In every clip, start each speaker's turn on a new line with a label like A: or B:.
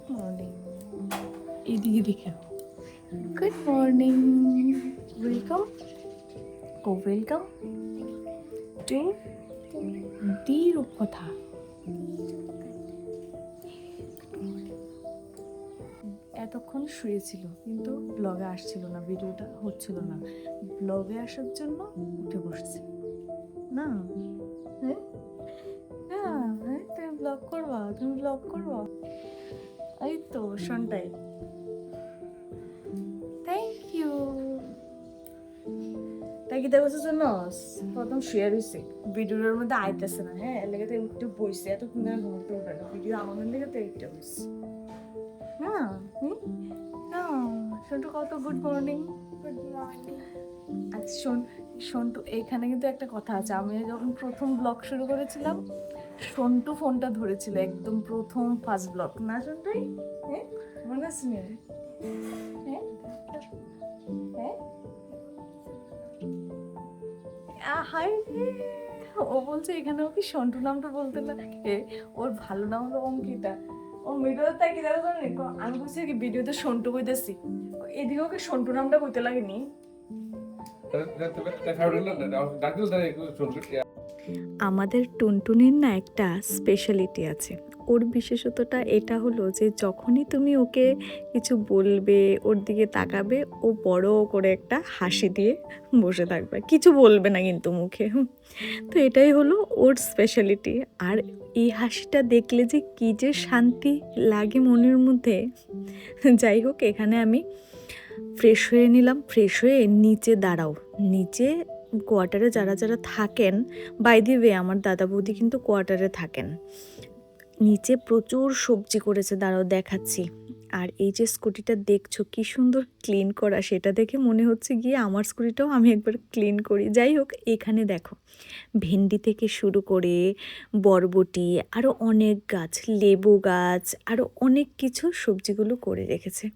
A: Good morning. এদিকে দেখে good morning, welcome welcome to the রূপকথা। এতক্ষণ শুয়েছিল কিন্তু ব্লগে আসছিল না, ভিডিওটা হচ্ছিল না। ব্লগে আসার জন্য উঠে বসছে না। হ্যাঁ হ্যাঁ হ্যাঁ, তুমি ব্লগ করবা, তুমি ব্লগ করবা। এই তো শোনটাই, থ্যাংক ইউ। তাই কি দেখো জন্য প্রথম শেয়ার হয়েছে ভিডিওর মধ্যে আইতেছে না। হ্যাঁ, এর লেগে তো একটু বইছে, এত কিনা ঘুমতে উঠে না, ভিডিও আমাদের লেগে তো একটু বইছে না। না সন্টু কত গুড মর্নিং। Good morning. আচ্ছা শোন, সন্টু এখানে কিন্তু একটা কথা আছে। আমি যখন প্রথম ব্লগ শুরু করেছিলাম, সন্টু ফোনটা ধরেছিল, একদম প্রথম ফার্স্ট ব্লগ না সন্টুই? হ্যাঁ মনে আছে নি? হ্যাঁ হ্যাঁ হাই, ও বলছে এখানে ওকে সন্টু নামটা বলতে লাগে, ওর ভালো নাম হলো অঙ্কিতা। ও ভিডিওতে তাই কি দেখো জানি, আমি বলছি কি ভিডিওতে সন্টু কইতেছি, এদিকে ওকে সন্টু নামটা কইতে লাগেনি। আমাদের টুনটুনির না একটা স্পেশালিটি আছে। ওর বিশেষতটা এটা হলো যে যখনই তুমি ওকে কিছু বলবে, ওর দিকে তাকাবে, ও বড় করে একটা হাসি দিয়ে বসে থাকবে, কিছু বলবে না কিন্তু মুখে। তো এটাই হলো ওর স্পেশালিটি। আর এই হাসিটা দেখলে যে কী যে শান্তি লাগে মনের মধ্যে। যাই হোক, এখানে আমি ফ্রেশ হয়ে নিলাম, ফ্রেশ হয়ে নিচে দাঁড়াও। নিচে কোয়ার্টারে যারা যারা থাকেন, বাই দি ওয়ে আমার দাদা বৌদি কিন্তু কোয়ার্টারে থাকেন। নিচে প্রচুর সবজি করেছে, দাঁড়াও দেখাচ্ছি। আর এই যে স্কুটিটা দেখছো কি সুন্দর ক্লিন করা, সেটা দেখে মনে হচ্ছে গিয়ে আমার স্কুটিটাও আমি একবার ক্লিন করি। যাই হোক, এখানে দেখো ভেন্ডি থেকে শুরু করে বরবটি, আরও অনেক গাছ, লেবু গাছ, আরও অনেক কিছু সবজিগুলো করে রেখেছে।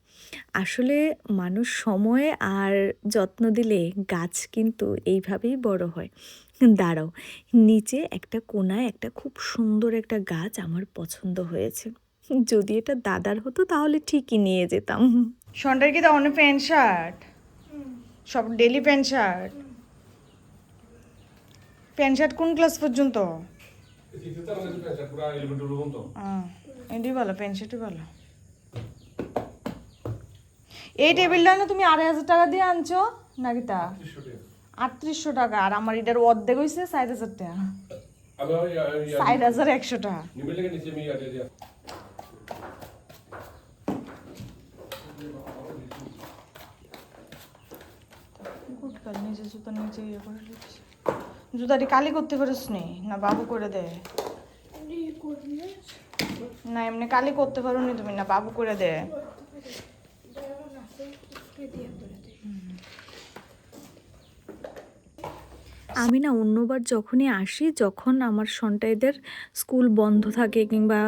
A: আসলে মানুষ সময় আর যত্ন দিলে গাছ কিন্তু এইভাবেই বড় হয়। দাঁড়াও, নিচে একটা কোনায় একটা খুব সুন্দর একটা গাছ আমার পছন্দ হয়েছে। যদি এটা দাদার হতো তাহলে ঠিকই নিয়ে যেতাম। সন্টার কি তাহলে প্যান্ট শার্ট, সব daily pant shirt? Pant shirt কোন ক্লাস পর্যন্ত? এটাই ভালো, প্যান্ট শার্টই ভালো। এই টেবিলটা না তুমি 2,500 টাকা দিয়ে আনছো নাকি? তা 3800 টাকা, আর আমার এটার অর্ধেক হয়েছে 4,000 টাকা, 4,100 টাকা। নিজে জুতা নিজে ইয়ে করে লিখছি। জুতাটি কালি করতে পারিস নি না বাবু করে দে? না এমনি কালি করতে পারো নি তুমি, না বাবু করে দে? আমি না অন্যবার যখনই আসি, যখন আমার সন্তানদের স্কুল বন্ধ থাকে কিংবা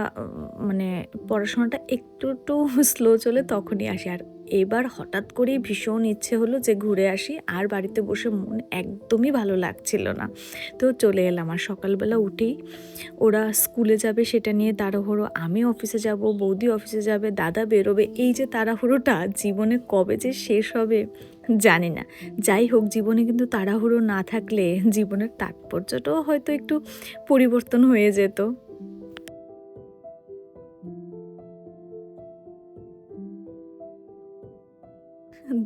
A: মানে পড়াশোনাটা একটু একটু স্লো চলে, তখনই আসি। আর এবার হঠাৎ করেই ভীষণ ইচ্ছে হলো যে ঘুরে আসি, আর বাড়িতে বসে মন একদমই ভালো লাগছিল না। তো চলে এলাম। আর সকালবেলা উঠেই ওরা স্কুলে যাবে সেটা নিয়ে তাড়াহুড়ো, আমি অফিসে যাব, বৌদি অফিসে যাবে, দাদা বেরোবে, এই যে তাড়াহুড়োটা জীবনে কবে যে শেষ হবে জানি না। যাই হোক, জীবনে কিন্তু তাড়াহুড়ো না থাকলে জীবনের তাৎপর্যটাও হয়তো একটু পরিবর্তন হয়ে যেত।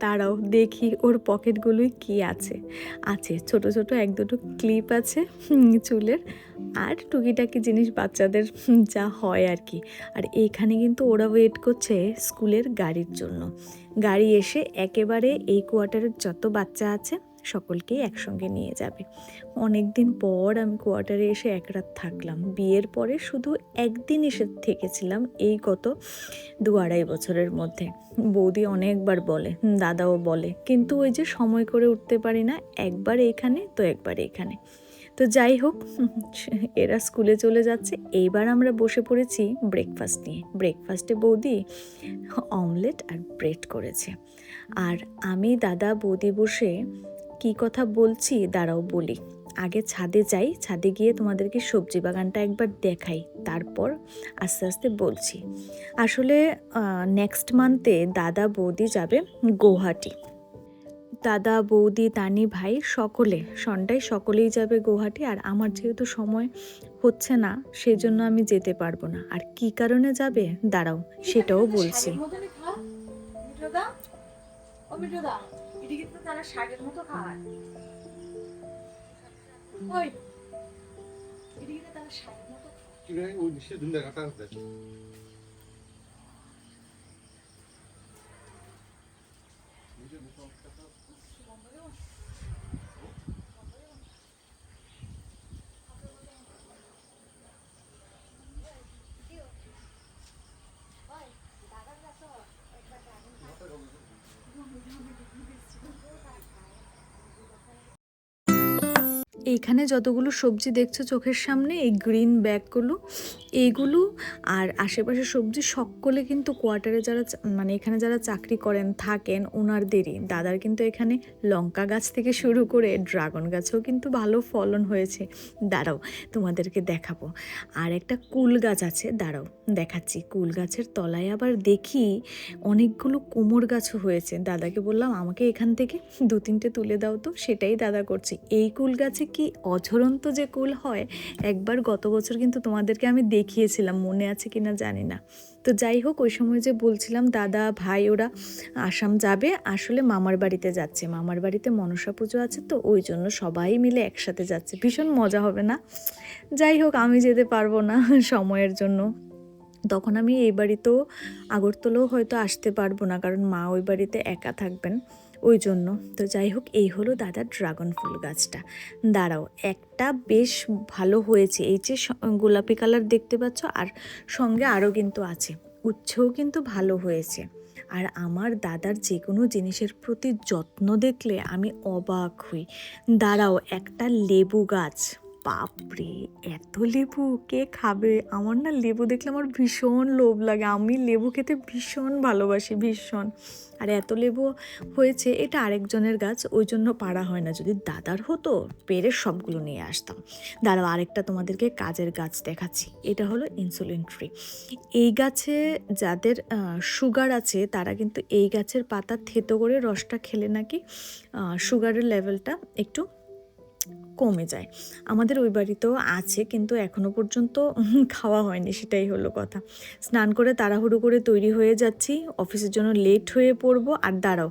A: দাঁড়াও দেখি ওর পকেটগুলোই কি আছে। আছে ছোট ছোট এক দুটো ক্লিপ আছে চুলের, আর টুকিটাকি জিনিস বাচ্চাদের যা হয় আর কি। আর এইখানে কিন্তু ওরা ওয়েট করছে স্কুলের গাড়ির জন্য। গাড়ি এসে একেবারে এই কোয়ার্টারের যত বাচ্চা আছে সকলকেই একসঙ্গে নিয়ে যাবে। অনেক দিন পর আমি কোয়ার্টারে এসে এক রাত থাকলাম। বিয়ের পরে শুধু একদিন এসে থেকেছিলাম এই গত 2-2.5 বছরের মধ্যে। বৌদি অনেকবার বলে, দাদাও বলে, কিন্তু ওই যে সময় করে উঠতে পারি না, একবার এখানে তো একবার এখানে। তো যাই হোক, এরা স্কুলে চলে যাচ্ছে। এইবার আমরা বসে পড়েছি ব্রেকফাস্ট নিয়ে। ব্রেকফাস্টে বৌদি অমলেট আর ব্রেড করেছে, আর আমি দাদা বৌদি বসে কি কথা বলছি দাঁড়াও বলি। আগে ছাদে যাই, ছাদে গিয়ে তোমাদেরকে সবজি বাগানটা একবার দেখাই, তারপর আস্তে আস্তে বলছি। আসলে নেক্সট মান্থে দাদা বৌদি যাবে গৌহাটি। দাদা বৌদি তানি ভাই সকলে সন্ধ্যায় সকলেই যাবে গৌহাটি। আর আমার যেহেতু সময় হচ্ছে না, সেই জন্য আমি যেতে পারবো না। আর কি কারণে যাবে দাঁড়াও সেটাও বলছি। এইখানে যতগুলো সবজি দেখছো চোখের সামনে, এই গ্রিন ব্যাগগুলো, এইগুলো আর আশেপাশে সবজি সকলে কিন্তু কোয়ার্টারে যারা মানে এখানে যারা চাকরি করেন থাকেন ওনারদেরই। দাদার কিন্তু এখানে লঙ্কা গাছ থেকে শুরু করে ড্রাগন গাছও কিন্তু ভালো ফলন হয়েছে। দাঁড়াও তোমাদেরকে দেখাবো। আর একটা কুল গাছ আছে, দাঁড়াও দেখাচ্ছি। কুল গাছের তলায় আবার দেখি অনেকগুলো কোমর গাছও হয়েছে। দাদাকে বললাম আমাকে এখান থেকে 2-3টে তুলে দাও তো, সেটাই দাদা করছে। এই কুল গাছে কি অঝরন্ত যে কুল হয়, একবার গত বছর কিন্তু তোমাদেরকে আমি দেখিয়েছিলাম, মনে আছে কিনা জানি না। তো যাই হোক, ওই সময় যে বলছিলাম দাদা ভাই ওরা আসাম যাবে, আসলে মামার বাড়িতে যাচ্ছে। মামার বাড়িতে মনসা পুজো আছে, তো ওই জন্য সবাই মিলে একসাথে যাচ্ছে। ভীষণ মজা হবে না? যাই হোক, আমি যেতে পারবো না সময়ের জন্য। তখন আমি এই বাড়িতেও আগরতলাও হয়তো আসতে পারবো না, কারণ মা ওই বাড়িতে একা থাকবেন, ওই জন্য। তো যাই হোক, এই হলো দাদার ড্রাগন ফুল গাছটা। দাঁড়াও, একটা বেশ ভালো হয়েছে, এই যে গোলাপি কালার দেখতে পাচ্ছ, আর সঙ্গে আরও কিন্তু আছে, উচ্ছেও কিন্তু ভালো হয়েছে। আর আমার দাদার যে কোনো জিনিসের প্রতি যত্ন দেখলে আমি অবাক হই। দাঁড়াও, একটা লেবু গাছ, বাপরে এত লেবু কে খাবে? আমার না লেবু দেখলে আমার ভীষণ লোভ লাগে, আমি লেবু খেতে ভীষণ ভালোবাসি, ভীষণ। আর এত লেবু হয়েছে, এটা আরেকজনের গাছ, ওই জন্য পাড়া হয় না। যদি দাদার হতো পেরে সবগুলো নিয়ে আসতাম। দাঁড়াও, আরেকটা তোমাদেরকে কাজের গাছ দেখাচ্ছি। এটা হলো ইনসুলিন ট্রি। এই গাছে যাদের সুগার আছে তারা কিন্তু এই গাছের পাতা থেতো করে রসটা খেলে নাকি সুগারের লেভেলটা একটু কমে যায়। আমাদের ওই বাড়িতেও আছে, কিন্তু এখনো পর্যন্ত খাওয়া হয়নি, সেটাই হলো কথা। স্নান করে তাড়াহুড়ো করে তৈরি হয়ে যাচ্ছি, অফিসের জন্য লেট হয়ে পড়বো। আর দাঁড়াও,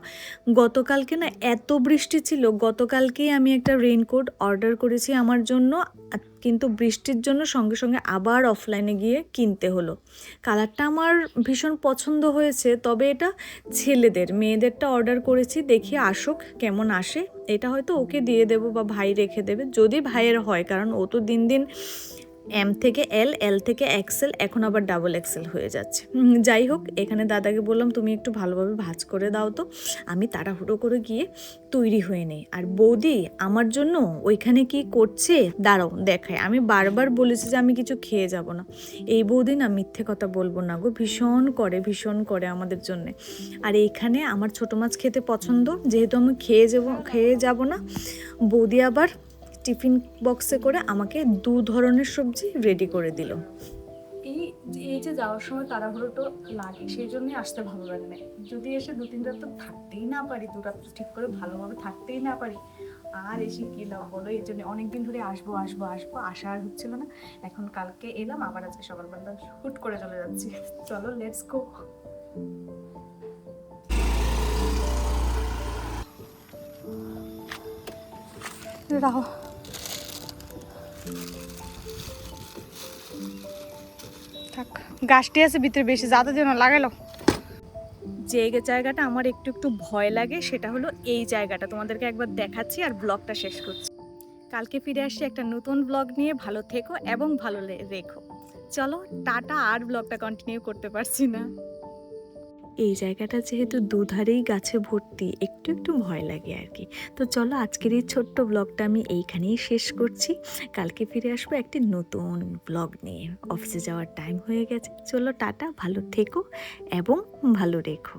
A: গতকালকে না এত বৃষ্টি ছিল, গতকালকেই আমি একটা রেইনকোট অর্ডার করেছি আমার জন্য, কিন্তু বৃষ্টির জন্য সঙ্গে সঙ্গে আবার অফলাইনে গিয়ে কিনতে হলো। কালারটা আমার ভীষণ পছন্দ হয়েছে, তবে এটা ছেলেদের, মেয়েদেরটা অর্ডার করেছি, দেখি আসুক কেমন আসে। এটা হয়তো ওকে দিয়ে দেবো বা ভাই রেখে দেবে, যদি ভাইয়ের হয়, কারণ ও তো দিন দিন এম থেকে এল, এল থেকে এক্সেল, এখন আবার ডাবল এক্সেল হয়ে যাচ্ছে। যাই হোক, এখানে দাদাকে বললাম তুমি একটু ভালোভাবে ভাঁজ করে দাও তো, আমি তাড়াহুড়ো করে গিয়ে তৈরি হয়ে নেই। আর বৌদি আমার জন্য ওইখানে কি করছে দাঁড়াও দেখায়। আমি বারবার বলেছি যে আমি কিছু খেয়ে যাব না। এই বৌদি না মিথ্যে কথা বলবো না গো, ভীষণ করে, ভীষণ করে আমাদের জন্যে। আর এইখানে আমার ছোটো মাছ খেতে পছন্দ, যেহেতু আমি খেয়ে যাব না, বৌদি আবার টিফিন বক্সে করে আমাকে 2 ধরনের সবজি রেডি করে দিল। এই যে যাওয়ার সময় তাড়াহুড়োটা লাগে, সেই জন্যই আসতে ভালো লাগে না। যদি এসে 2-3 রাত তো থাকতেই না পারি, 2 রাত ঠিক করে ভালোভাবে থাকতেই না পারি, আর এসে কি লাভ বলো? এই জন্য অনেকদিন ধরে আসবো আসবো আসবো, আসা আর হচ্ছিল না। এখন কালকে এলাম, আবার আজকে সকালবেলা হুট করে চলে যাচ্ছি। চলো লেটস গো। রাহো, থাক, গাছটি আছে ভিতরে, বেশি যাতে যেন লাগাইলো। যে জায়গাটা আমার একটু একটু ভয় লাগে সেটা হলো এই জায়গাটা, তোমাদেরকে একবার দেখাচ্ছি আর ব্লগটা শেষ করছি। কালকে ফিরে আসছি একটা নতুন ব্লগ নিয়ে। ভালো থেকো এবং ভালো রেখো। চলো টাটা, আর ব্লগটা কন্টিনিউ করতে পারছি না। এই জায়গাটা যেহেতু দুধারেই গাছে ভর্তি, একটু একটু ভয় লাগে আর কি। তো চলো আজকের এই ছোট্ট ব্লগটা আমি এইখানেই শেষ করছি। কালকে ফিরে আসবো একটি নতুন ব্লগ নিয়ে। অফিসে যাওয়ার টাইম হয়ে গেছে, চলো টাটা, ভালো থেকো এবং ভালো রেখো।